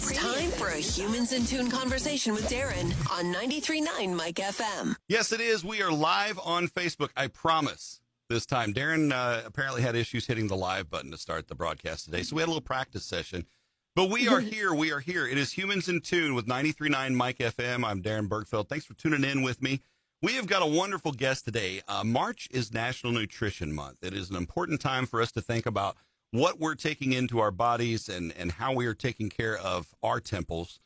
It's time for a Humans in Tune conversation with Darren on 93.9 Mike FM. Yes, it is. We are live on Facebook. I promise this time. Darren apparently had issues hitting the live button to start the broadcast today, so we had a little practice session. But we are here. We are here. It is Humans in Tune with 93.9 Mike FM. I'm Darren Bergfeld. Thanks for tuning in with me. We have got a wonderful guest today. March is National Nutrition Month. It is an important time for us to think about what we're taking into our bodies and how we are taking care of our temples.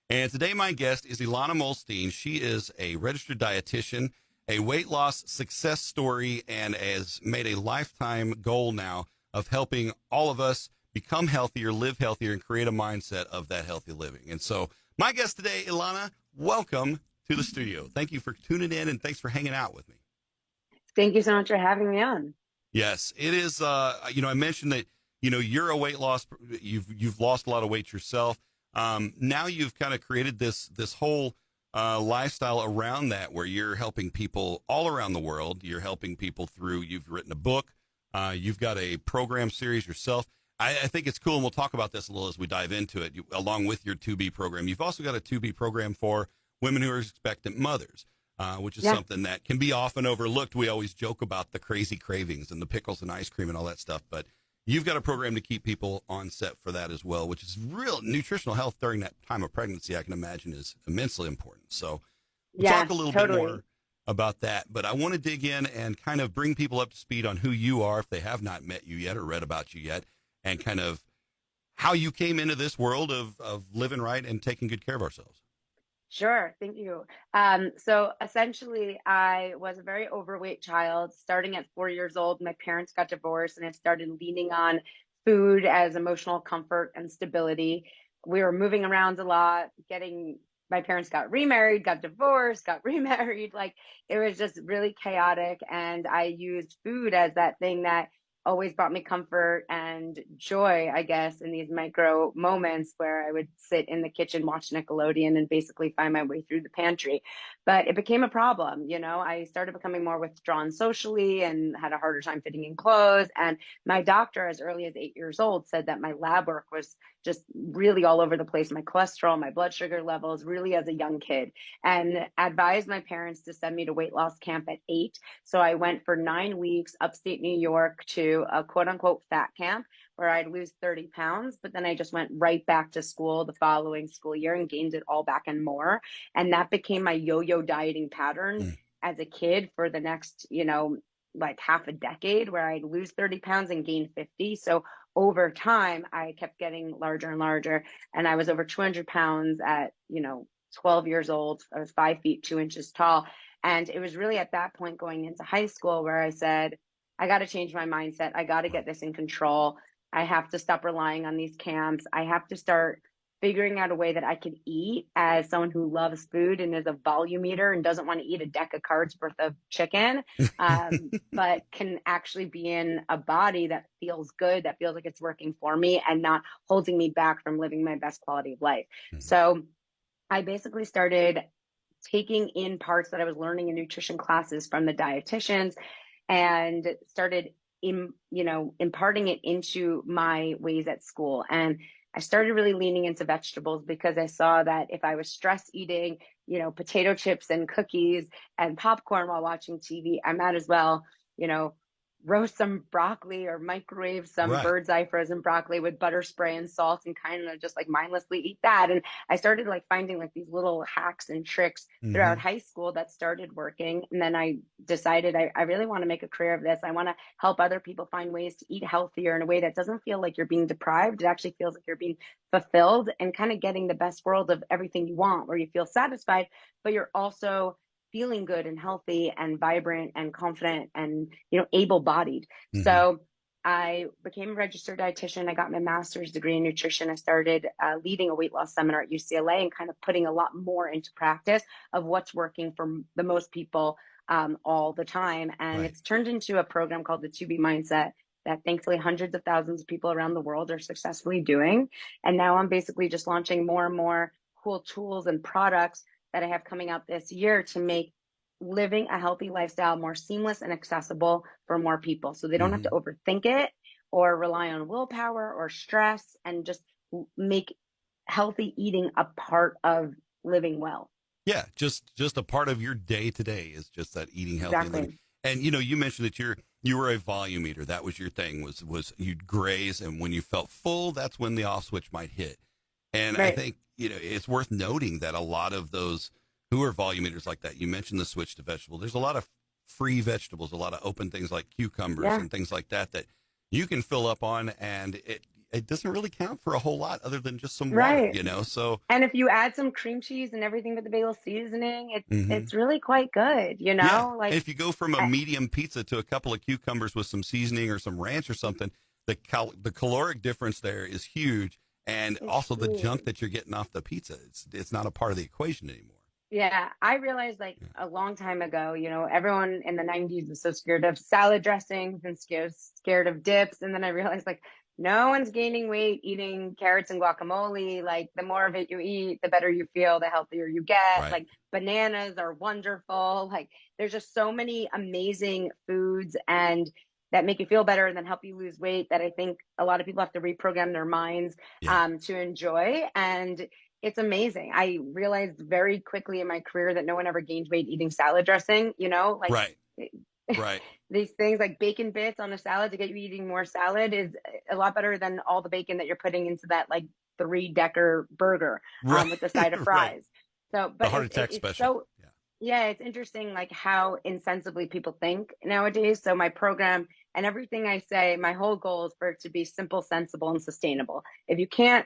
And today my guest is Ilana Muhlstein. She is a registered dietitian, a weight loss success story, and has made a lifetime goal now of helping all of us become healthier, live healthier, and create a mindset of that healthy living. And so my guest today, Ilana, welcome to the studio. Thank you for tuning in, and thanks for hanging out with me. Thank you so much for having me on. Yes, it is. I mentioned that, you're a weight loss, you've lost a lot of weight yourself. Now you've kind of created this whole lifestyle around that, where you're helping people all around the world. You're helping people through, you've written a book, you've got a program series yourself. I think it's cool, and we'll talk about this a little as we dive into it, along with your 2B program. You've also got a 2B program for women who are expectant mothers, which is something that can be often overlooked. We always joke about the crazy cravings and the pickles and ice cream and all that stuff, but you've got a program to keep people on set for that as well, which is real. Nutritional health during that time of pregnancy, I can imagine, is immensely important. So we'll talk a little bit more about that, but I want to dig in and kind of bring people up to speed on who you are, if they have not met you yet or read about you yet, and kind of how you came into this world of living right and taking good care of ourselves. Sure. Thank you. So essentially, I was a very overweight child. Starting at 4 years old, my parents got divorced, and I started leaning on food as emotional comfort and stability. We were moving around a lot, my parents got remarried, got divorced, got remarried. Like, it was just really chaotic. And I used food as that thing that always brought me comfort and joy, I guess, in these micro moments where I would sit in the kitchen, watch Nickelodeon, and basically find my way through the pantry. But it became a problem. I started becoming more withdrawn socially and had a harder time fitting in clothes. And my doctor, as early as 8 years old, said that my lab work was just really all over the place. My cholesterol, my blood sugar levels, really as a young kid, and advised my parents to send me to weight loss camp at 8. So I went for 9 weeks upstate New York to a quote unquote fat camp where I'd lose 30 pounds, but then I just went right back to school the following school year and gained it all back and more. And that became my yo-yo dieting pattern as a kid for the next, like half a decade, where I'd lose 30 pounds and gain 50. So over time, I kept getting larger and larger. And I was over 200 pounds at, 12 years old. I was 5 feet, 2 inches tall. And it was really at that point going into high school where I said, I got to change my mindset. I got to get this in control. I have to stop relying on these camps. I have to start figuring out a way that I could eat as someone who loves food and is a volume eater and doesn't want to eat a deck of cards worth of chicken, but can actually be in a body that feels good, that feels like it's working for me and not holding me back from living my best quality of life. So I basically started taking in parts that I was learning in nutrition classes from the dietitians and started imparting it into my ways at school. And I started really leaning into vegetables because I saw that if I was stress eating, potato chips and cookies and popcorn while watching TV, I might as well, roast some broccoli or microwave some bird's eye frozen broccoli with butter spray and salt and kind of just like mindlessly eat that. And I started like finding like these little hacks and tricks throughout high school that started working. And then I decided I really want to make a career of this. I want to help other people find ways to eat healthier in a way that doesn't feel like you're being deprived. It actually feels like you're being fulfilled and kind of getting the best world of everything you want, where you feel satisfied, but you're also feeling good and healthy and vibrant and confident and, able-bodied. So I became a registered dietitian. I got my master's degree in nutrition. I started leading a weight loss seminar at UCLA and kind of putting a lot more into practice of what's working for the most people all the time. And it's turned into a program called the 2B Mindset that thankfully hundreds of thousands of people around the world are successfully doing. And now I'm basically just launching more and more cool tools and products that I have coming out this year to make living a healthy lifestyle more seamless and accessible for more people. So they don't have to overthink it or rely on willpower or stress, and just make healthy eating a part of living well. Yeah, just a part of your day to day is just that eating healthy and living. Exactly. And you mentioned that you were a volume eater. That was your thing. Was you'd graze, and when you felt full, that's when the off switch might hit. And I Right. think it's worth noting that a lot of those who are volume eaters like that, you mentioned the switch to vegetable. There's a lot of free vegetables, a lot of open things like cucumbers Yeah. and things like that you can fill up on, and it doesn't really count for a whole lot other than just some water, Right. So. And if you add some cream cheese and everything with the bagel seasoning, Mhm. it's really quite good, Yeah. like If you go from a I, medium pizza to a couple of cucumbers with some seasoning or some ranch or something, the caloric difference there is huge. And it's also the junk huge. that you're getting off the pizza, it's not a part of the equation anymore. Yeah, I realized like Yeah. a long time ago, everyone in the 90s was so scared of salad dressings and scared of dips. And then I realized like no one's gaining weight eating carrots and guacamole. Like the more of it you eat, the better you feel, the healthier you get. Right. Like bananas are wonderful. Like there's just so many amazing foods and that make you feel better and then help you lose weight that I think a lot of people have to reprogram their minds Yeah. to enjoy. And it's amazing. I realized very quickly in my career that no one ever gained weight eating salad dressing, like Right. Right. these things like bacon bits on a salad to get you eating more salad is a lot better than all the bacon that you're putting into that like 3-decker burger Right. with the side of Right. fries. So, The but heart attack it's special. so, Yeah. yeah, it's interesting like how insensibly people think nowadays. So my program and everything I say, my whole goal is for it to be simple, sensible, and sustainable. If you can't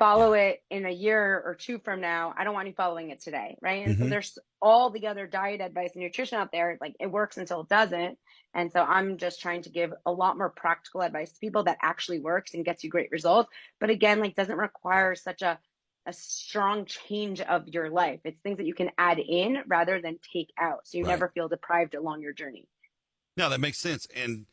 follow Yeah. it in a year or two from now, I don't want you following it today. Right. And so Hmm. there's all the other diet advice and nutrition out there. Like it works until it doesn't. And so I'm just trying to give a lot more practical advice to people that actually works and gets you great results. But again, like doesn't require such a strong change of your life. It's things that you can add in rather than take out. So you Right. never feel deprived along your journey. No, that makes sense. And,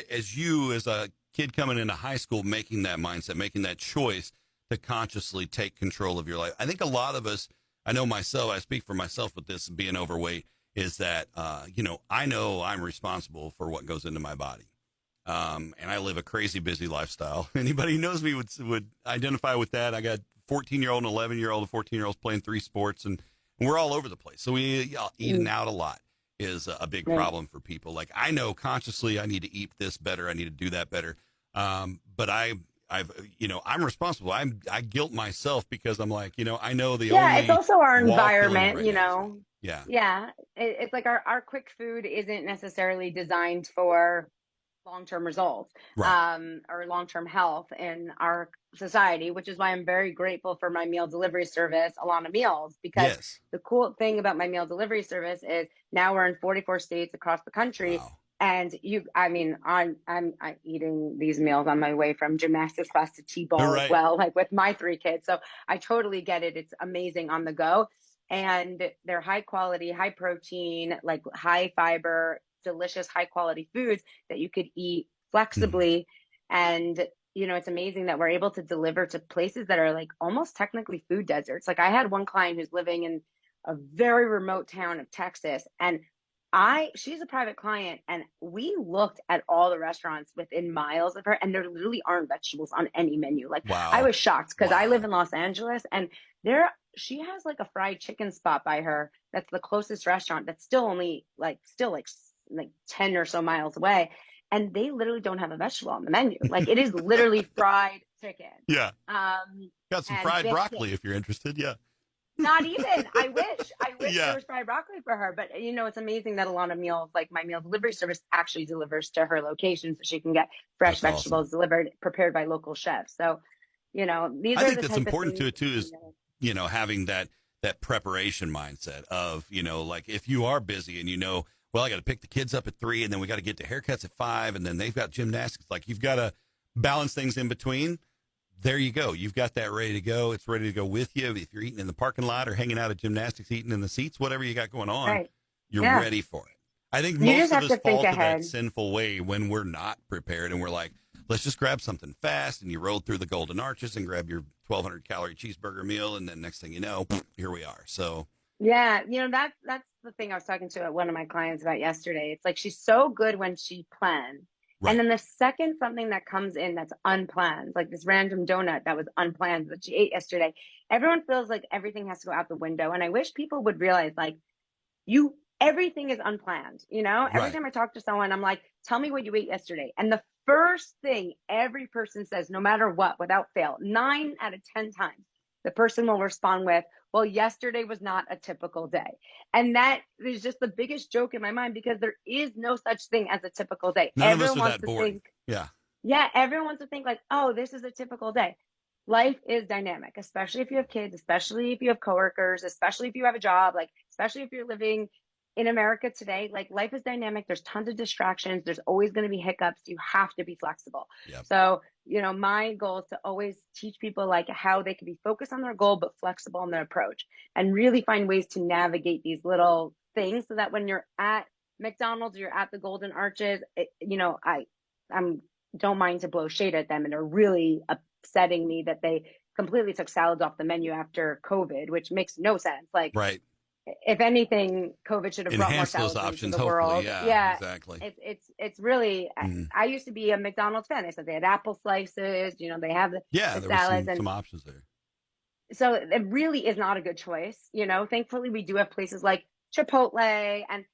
as you, as a kid coming into high school, making that mindset, making that choice to consciously take control of your life, I think a lot of us, I know myself, I speak for myself with this being overweight, is that, I know I'm responsible for what goes into my body. And I live a crazy busy lifestyle. Anybody who knows me would identify with that. I got 14-year-old and 11-year-old and 14-year-olds playing 3 sports, and we're all over the place. So we eating out a lot is a big Right. problem for people. Like I know consciously I need to eat this better. I need to do that better. But I'm responsible. I guilt myself because I'm like, I know the Yeah, it's only also our wall killing me environment, right now is me. Yeah. Yeah, it's like our quick food isn't necessarily designed for long-term results Right. or long-term health in our society, which is why I'm very grateful for my meal delivery service, Alana Meals, because Yes. the cool thing about my meal delivery service is now we're in 44 states across the country. Wow. And I mean, I'm eating these meals on my way from gymnastics class to All T-ball as right. well, like with my 3 kids. So I totally get it. It's amazing on the go. And they're high quality, high protein, like high fiber, delicious, high quality foods that you could eat Mhm. flexibly. And, it's amazing that we're able to deliver to places that are like almost technically food deserts. Like I had one client who's living in a very remote town of Texas and she's a private client and we looked at all the restaurants within miles of her and there literally aren't vegetables on any menu. Like I Wow. was shocked because I live Wow. in Los Angeles and she has like a fried chicken spot by her that's the closest restaurant that's still like 10 or so miles away and they literally don't have a vegetable on the menu. Like it is literally fried chicken Yeah. um Got some and fried biscuits. broccoli if you're interested. Yeah. Not even. I wish there Yeah. was fried broccoli for her. But it's amazing that a lot of meals, like my meal delivery service, actually delivers to her location so she can get fresh That's awesome. vegetables delivered, prepared by local chefs. So, these I are think the that's type of important to things. it too is, having that preparation mindset of, like if you are busy and well, I got to pick the kids up at 3 and then we got to get to haircuts at 5 and then they've got gymnastics. Like you've got to balance things in between. There you go. You've got that ready to go. It's ready to go with you. If you're eating in the parking lot or hanging out at gymnastics, eating in the seats, whatever you got going on, Right. you're Yeah. ready for it. I think You most just of have us to think fall to that ahead. sinful way when we're not prepared and we're like, let's just grab something fast. And you roll through the golden arches and grab your 1,200 calorie cheeseburger meal. And then next thing you know, here we are. So, Yeah. That's the thing I was talking to one of my clients about yesterday. It's like she's so good when she plans. And Right. then the second something that comes in that's unplanned, like this random donut that was unplanned that she ate yesterday, everyone feels like everything has to go out the window. And I wish people would realize, like, everything is unplanned. Every Right. time I talk to someone, I'm like, tell me what you ate yesterday. And the first thing every person says, no matter what, without fail, 9 out of 10 times, the person will respond with, well, yesterday was not a typical day. And that is just the biggest joke in my mind, because there is no such thing as a typical day. None of us Everyone are wants that to boring. think, Yeah. yeah, everyone wants to think like, oh, this is a typical day. Life is dynamic, especially if you have kids, especially if you have coworkers, especially if you have a job, like, especially if you're living in America today. Like, life is dynamic. There's tons of distractions. There's always going to be hiccups. You have to be flexible. Yep. So, my goal is to always teach people like how they can be focused on their goal, but flexible in their approach, and really find ways to navigate these little things so that when you're at McDonald's or you're at the Golden Arches, I'm don't mind to blow shade at them, and they're really upsetting me that they completely took salads off the menu after COVID, which makes no sense. Like, Right. if anything, COVID should have brought more Enhance those salads into options, the hopefully. world. Yeah, Yeah, exactly. it's really. Mhm. I used to be a McDonald's fan. They said they had apple slices. They have Yeah, the there was salads, and some options there. so it really is not a good choice. Thankfully we do have places like Chipotle and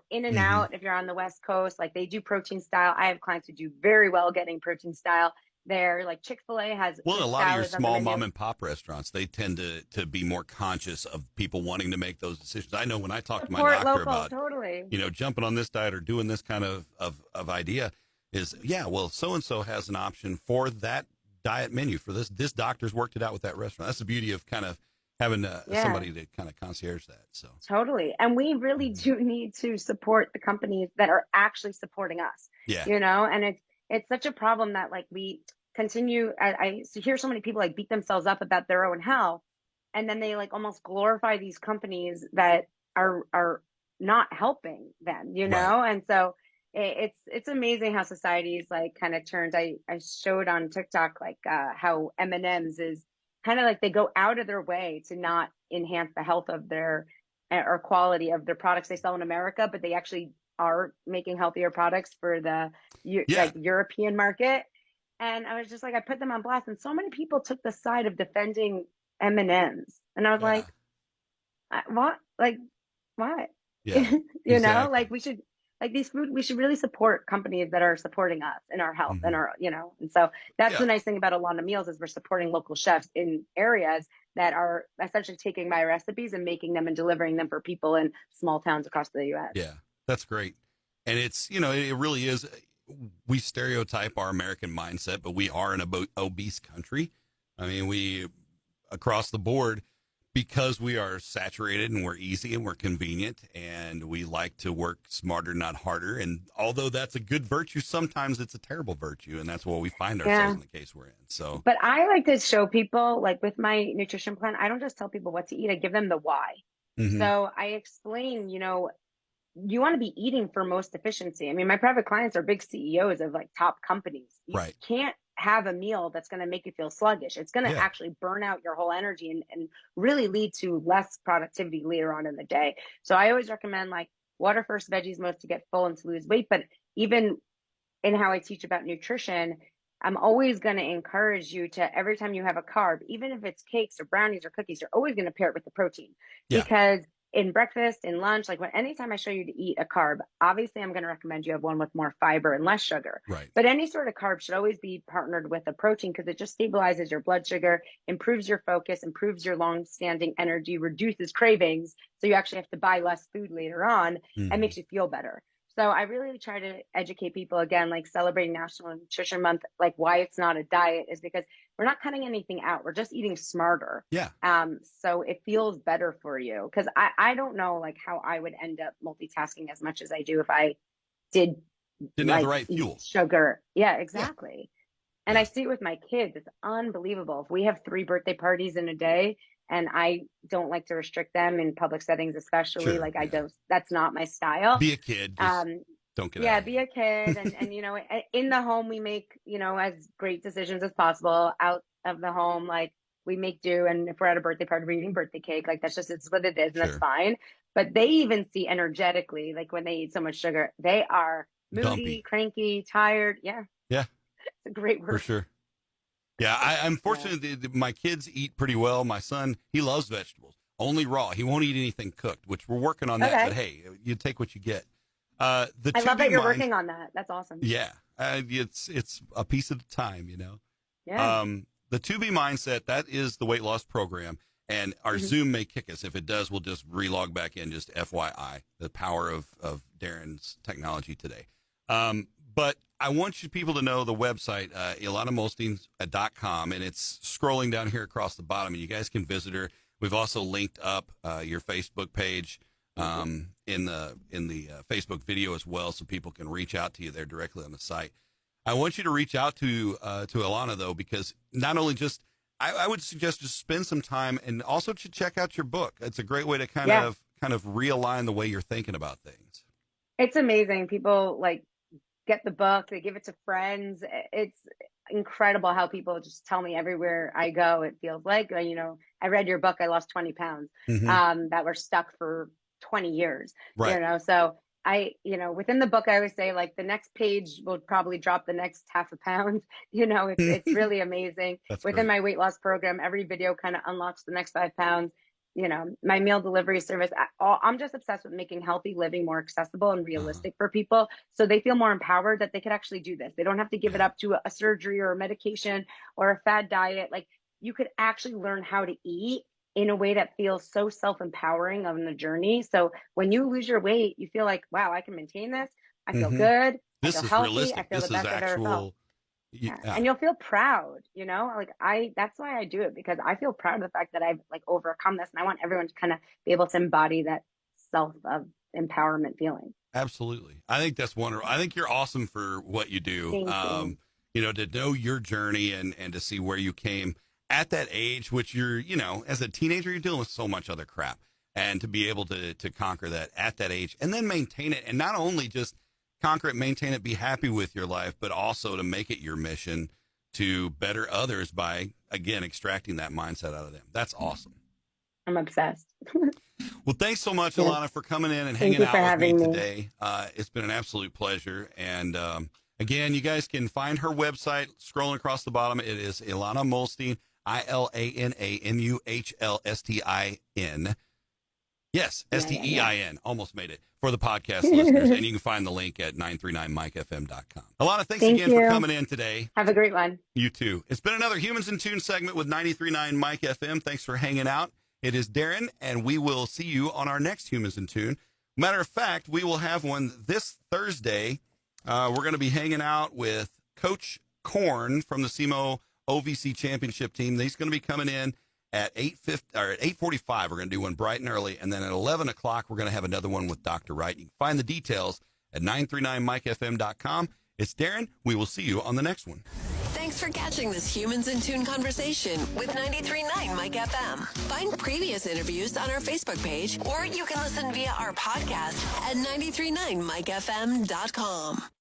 In and Hmm. Out. If you're on the West Coast, like, they do protein style. I have clients who do very well getting protein style there. Like, Chick-fil-A has Well, a good lot of your salads on the small menu. mom and pop restaurants, they tend to be more conscious of people wanting to make those decisions. I know when I talk to my Support doctor local, about, totally. jumping on this diet or doing this kind of idea is, yeah, well, so-and-so has an option for that diet menu for this doctor's worked it out with that restaurant. That's the beauty of kind of having Yeah, somebody to kind of concierge that. So, totally. And we really mhm. do need to support the companies that are actually supporting us, Yeah, and it's such a problem that, like, we continue. I hear so many people like beat themselves up about their own health, and then they like almost glorify these companies that are not helping them, right. and so it's amazing how society's like kind of turned. I showed on TikTok like how M&M's is kind of like they go out of their way to not enhance the health of their or quality of their products they sell in America, but they actually are making healthier products for the Yeah, like European market. And I was just like, I put them on blast, and so many people took the side of defending M&Ms, and I was yeah, like, what? Like, what? yeah, Like, exactly. we should, like, we should really support companies that are supporting us in our health and Hmm. our, and so that's Yeah. the nice thing about Ilana Meals is we're supporting local chefs in areas that are essentially taking my recipes and making them and delivering them for people in small towns across the US. Yeah, that's great. And it's, it really is. We stereotype our American mindset, but we are an obese country. I mean, we across the board, because we are saturated and we're easy and we're convenient and we like to work smarter, not harder. And although that's a good virtue, sometimes it's a terrible virtue. And that's what we find ourselves Yeah. in the case we're in. So, But I like to show people, like with my nutrition plan, I don't just tell people what to eat, I give them the why. hmm, So I explain, you want to be eating for most efficiency. I mean, my private clients are big CEOs of like top companies. You right. can't have a meal that's going to make you feel sluggish. It's going to Yeah. actually burn out your whole energy and really lead to less productivity later on in the day. So I always recommend like water first, veggies most to get full and to lose weight. But even in how I teach about nutrition, I'm always going to encourage you to every time you have a carb, even if it's cakes or brownies or cookies, you're always going to pair it with the protein Yeah. because in breakfast, in lunch, like anytime I show you to eat a carb, obviously I'm going to recommend you have one with more fiber and less sugar. Right. But any sort of carb should always be partnered with a protein because it just stabilizes your blood sugar, improves your focus, improves your long-standing energy, reduces cravings. So you actually have to buy less food later on and Hmm. makes you feel better. So I really try to educate people again, like celebrating National Nutrition Month, like why it's not a diet is because we're not cutting anything out. We're just eating smarter. Yeah. So it feels better for you. Cause I don't know like how I would end up multitasking as much as I do if I did Didn't have the like right eat fuel. sugar. Yeah, Yeah. exactly. And I Yeah. see it with my kids. It's unbelievable. If we have 3 birthday parties in a day and I don't like to restrict them in public settings, especially Sure. like I Yeah. don't, that's not my style. Be a kid. Just Um, don't get out yeah, of be a kid and in the home we make, as great decisions as possible. Out of the home, like we make do, and if we're at a birthday party, we're eating birthday cake. Like that's just it's what it is, and that's Sure. fine. But they even see energetically, like when they eat so much sugar, they are moody, dumpy. cranky, tired. Yeah. Yeah. It's a great word. For sure. Yeah, I'm fortunate that my kids eat pretty well. My son, he loves vegetables, only raw. He won't eat anything cooked, which we're working on that. Okay. But hey, you take what you get. I love that you're working on that. That's awesome. Yeah, it's a piece at a time, Yeah. The 2B mindset, that is the weight loss program, and our Zoom may kick us. If it does, we'll just relog back in. Just FYI, the power of Darren's technology today. But I want you people to know the website, IlanaMuhlstein.com, and it's scrolling down here across the bottom, and you guys can visit her. We've also linked up your Facebook page in the Facebook video as well, so people can reach out to you there directly on the site. I want you to reach out to Ilana, though, because not only just I would suggest just spend some time and also to check out your book. It's a great way to kind of realign the way you're thinking about things. It's amazing. People get the book, they give it to friends. It's incredible how people just tell me everywhere I go. It feels like, I read your book, I lost 20 pounds that were stuck for 20 years, right. So within the book, I always say the next page will probably drop the next half a pound. It's really amazing. Within my weight loss program, every video kind of unlocks the next 5 pounds. My meal delivery service, I'm just obsessed with making healthy living more accessible and realistic for people. So they feel more empowered that they could actually do this. They don't have to give it up to a surgery or a medication or a fad diet. You could actually learn how to eat in a way that feels so self-empowering on the journey. So when you lose your weight, you feel like, wow, I can maintain this. I feel good. This I feel is healthy. realistic. I feel this the best is I've ever felt. Yeah. And you'll feel proud, that's why I do it, because I feel proud of the fact that I've overcome this, and I want everyone to kind of be able to embody that self of empowerment feeling. Absolutely. I think that's wonderful. I think you're awesome for what you do. Thank you. To know your journey and to see where you came at that age, which you're, as a teenager, you're dealing with so much other crap, and to be able to conquer that at that age and then maintain it, and not only just conquer it, maintain it, be happy with your life, but also to make it your mission to better others by, again, extracting that mindset out of them. That's awesome. I'm obsessed. Well, thanks so much, Ilana, for coming in and hanging out with me today. It's been an absolute pleasure. And again, you guys can find her website scrolling across the bottom. It is Ilana Muhlstein, ILANAMUHLSTIN. Yes, STEIN. Almost made it for the podcast listeners. And you can find the link at 939mikefm.com. Ilana, thanks again for coming in today. Have a great one. You too. It's been another Humans in Tune segment with 93.9 Mike FM. Thanks for hanging out. It is Darren, and we will see you on our next Humans in Tune. Matter of fact, we will have one this Thursday. We're going to be hanging out with Coach Korn from the SEMO OVC Championship team. He's going to be coming in at 8:45. We're going to do one bright and early, and then at 11 o'clock, we're going to have another one with Dr. Wright. You can find the details at 939mikefm.com. It's Darren. We will see you on the next one. Thanks for catching this Humans in Tune conversation with 93.9 Mike FM. Find previous interviews on our Facebook page, or you can listen via our podcast at 939mikefm.com.